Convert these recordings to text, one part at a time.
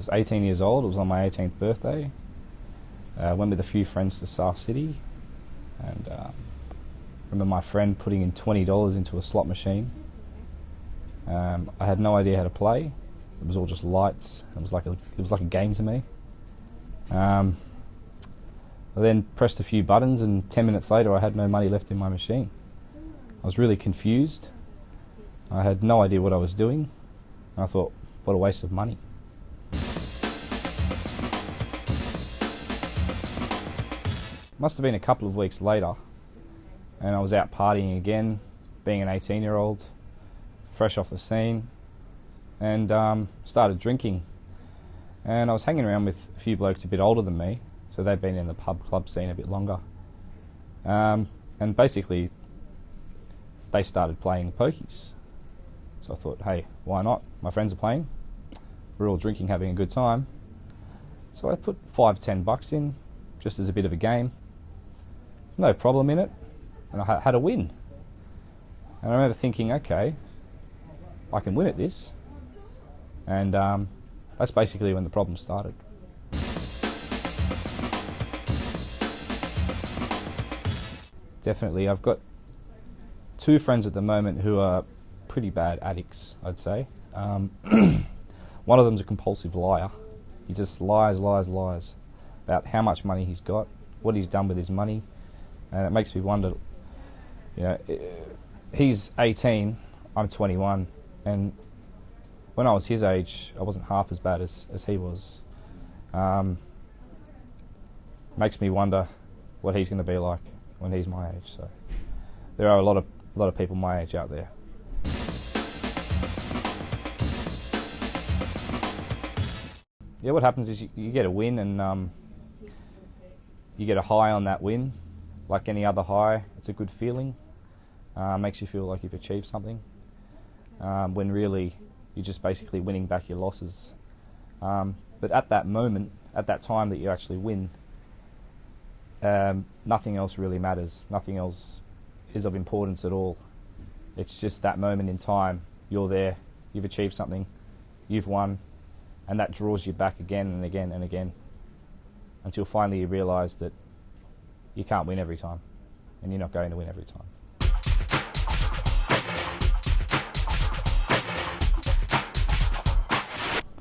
was 18 years old. It was on my 18th birthday. I went with a few friends to South City, and remember my friend putting in $20 into a slot machine. I had no idea how to play. It was all just lights. It was like a game to me. I then pressed a few buttons, and 10 minutes later I had no money left in my machine. I was really confused. I had no idea what I was doing. And I thought, what a waste of money. Must have been a couple of weeks later, and I was out partying again, being an 18-year-old, fresh off the scene, and started drinking. And I was hanging around with a few blokes a bit older than me, so they'd been in the club scene a bit longer. And basically, they started playing pokies. So I thought, hey, why not? My friends are playing. We're all drinking, having a good time. So I put $5-10 in, just as a bit of a game. No problem in it, and I had a win. And I remember thinking, okay, I can win at this. And that's basically when the problem started. Definitely, I've got two friends at the moment who are pretty bad addicts, I'd say. One of them's a compulsive liar. He just lies about how much money he's got, what he's done with his money, and it makes me wonder, you know, he's 18, I'm 21, and when I was his age, I wasn't half as bad as he was. Makes me wonder what he's going to be like when he's my age. So there are a lot of people my age out there. Yeah, what happens is you get a win, and you get a high on that win. Like any other high, it's a good feeling. Makes you feel like you've achieved something. When really, you're just basically winning back your losses. But at that moment, at that time that you actually win, nothing else really matters. Nothing else is of importance at all. It's just that moment in time. You're there, you've achieved something, you've won, and that draws you back again and again and again, until finally you realise that you can't win every time, and you're not going to win every time.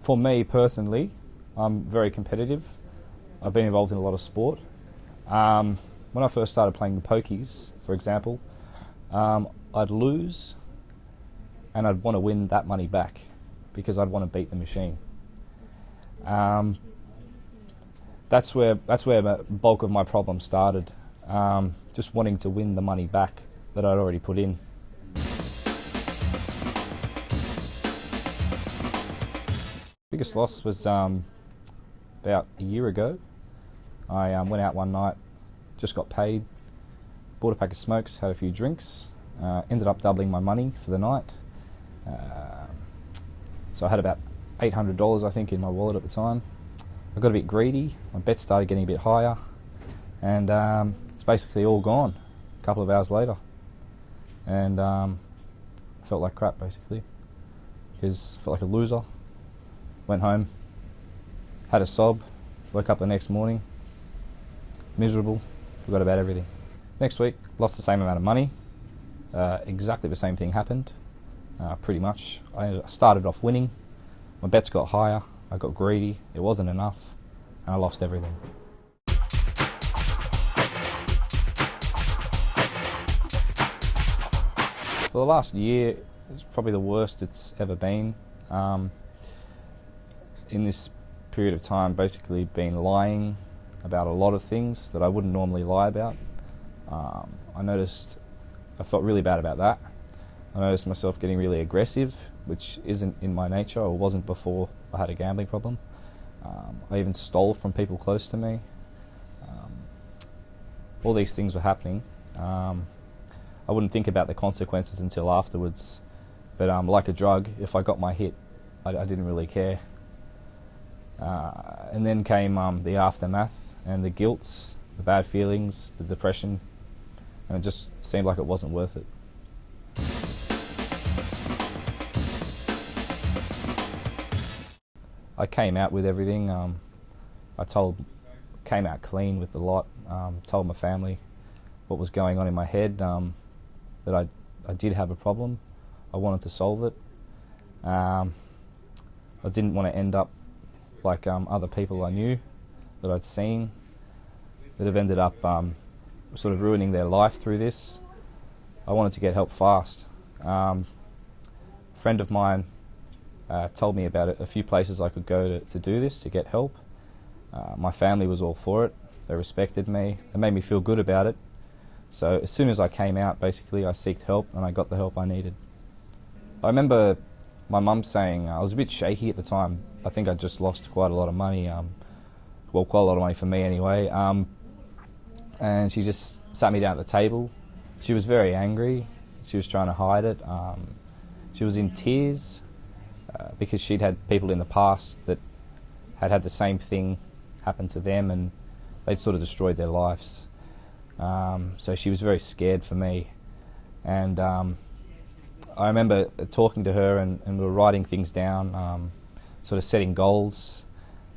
For me personally, I'm very competitive. I've been involved in a lot of sport. When I first started playing the pokies, for example, I'd lose and I'd want to win that money back because I'd want to beat the machine. That's where the bulk of my problem started, just wanting to win the money back that I'd already put in. Biggest loss was about a year ago. I went out one night, just got paid, bought a pack of smokes, had a few drinks, ended up doubling my money for the night. So I had about $800 I think in my wallet at the time. I got a bit greedy, my bets started getting a bit higher, and it's basically all gone a couple of hours later. And I felt like crap basically, because I felt like a loser. Went home, had a sob, woke up the next morning, miserable, forgot about everything. Next week, lost the same amount of money. Exactly the same thing happened, pretty much. I started off winning, my bets got higher, I got greedy, it wasn't enough, and I lost everything. For the last year, it's probably the worst it's ever been. In this period of time, basically been lying about a lot of things that I wouldn't normally lie about. I felt really bad about that. I noticed myself getting really aggressive, which isn't in my nature, or wasn't before I had a gambling problem. I even stole from people close to me. All these things were happening. I wouldn't think about the consequences until afterwards, but like a drug, if I got my hit, I didn't really care. And then came the aftermath and the guilt, the bad feelings, the depression, and it just seemed like it wasn't worth it. I came out with everything. Came out clean with the lot. Told my family what was going on in my head, that I did have a problem. I wanted to solve it. I didn't want to end up like other people I knew that I'd seen that have ended up sort of ruining their life through this. I wanted to get help fast. A friend of mine told me about a few places I could go to do this, to get help. My family was all for it. They respected me. It made me feel good about it. So as soon as I came out, basically, I sought help and I got the help I needed. I remember my mum saying, I was a bit shaky at the time. I think I just lost quite a lot of money, well, quite a lot of money for me anyway. And she just sat me down at the table. She was very angry. She was trying to hide it. She was in tears because she'd had people in the past that had the same thing happen to them, and they'd sort of destroyed their lives. So she was very scared for me. And I remember talking to her, and we were writing things down, sort of setting goals.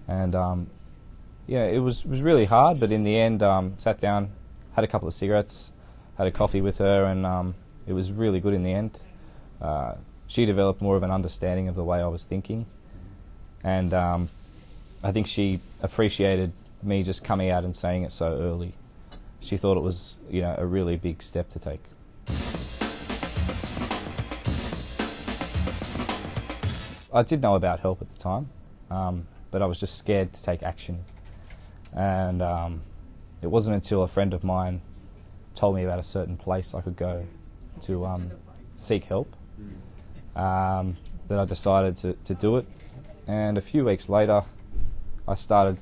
And yeah, it was really hard, but in the end, sat down, had a couple of cigarettes, had a coffee with her, and it was really good in the end. She developed more of an understanding of the way I was thinking, and I think she appreciated me just coming out and saying it so early. She thought it was, you know, a really big step to take. I did know about help at the time, but I was just scared to take action. And it wasn't until a friend of mine told me about a certain place I could go to seek help that I decided to do it. And a few weeks later, I started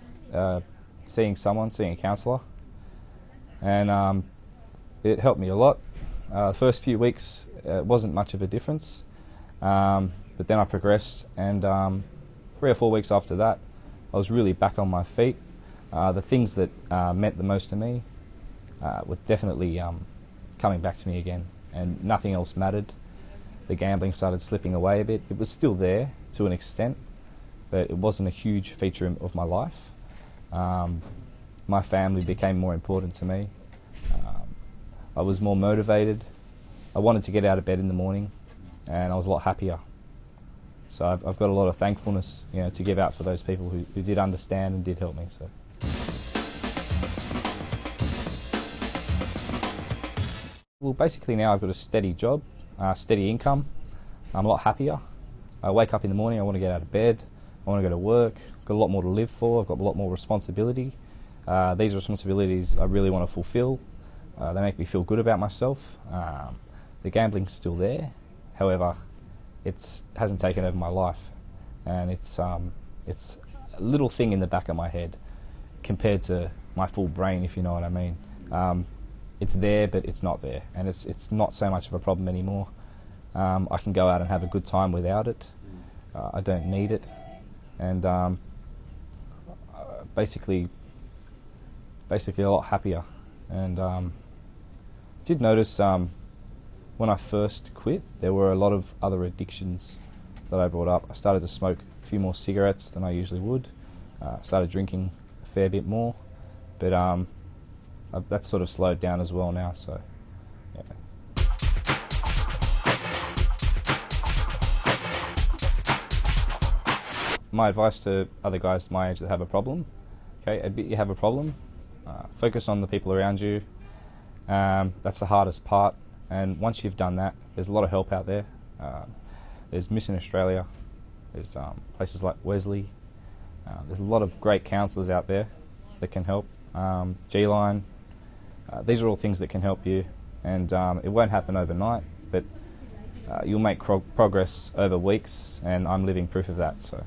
seeing a counsellor, and it helped me a lot. The first few weeks, it wasn't much of a difference, but then I progressed, and 3 or 4 weeks after that, I was really back on my feet. The things that meant the most to me were definitely coming back to me again, and nothing else mattered. The gambling started slipping away a bit. It was still there to an extent, but it wasn't a huge feature of my life. My family became more important to me. I was more motivated. I wanted to get out of bed in the morning, and I was a lot happier. So I've got a lot of thankfulness, you know, to give out for those people who did understand and did help me. So. Well, basically now I've got a steady job, steady income. I'm a lot happier. I wake up in the morning, I want to get out of bed, I want to go to work, I've got a lot more to live for, I've got a lot more responsibility. These responsibilities I really want to fulfill. They make me feel good about myself. The gambling's still there, however, it hasn't taken over my life, and it's a little thing in the back of my head compared to my full brain, if you know what I mean. It's there, but it's not there, and it's not so much of a problem anymore. I can go out and have a good time without it. I don't need it, and basically a lot happier. And did notice when I first quit, there were a lot of other addictions that I brought up. I started to smoke a few more cigarettes than I usually would. Started drinking a fair bit more, but that's sort of slowed down as well now. So, yeah. My advice to other guys my age that have a problem: okay, admit you have a problem. Focus on the people around you. That's the hardest part. And once you've done that, there's a lot of help out there. There's Mission Australia. There's places like Wesley. There's a lot of great counsellors out there that can help. G-Line. These are all things that can help you, and it won't happen overnight, but you'll make progress over weeks, and I'm living proof of that. So.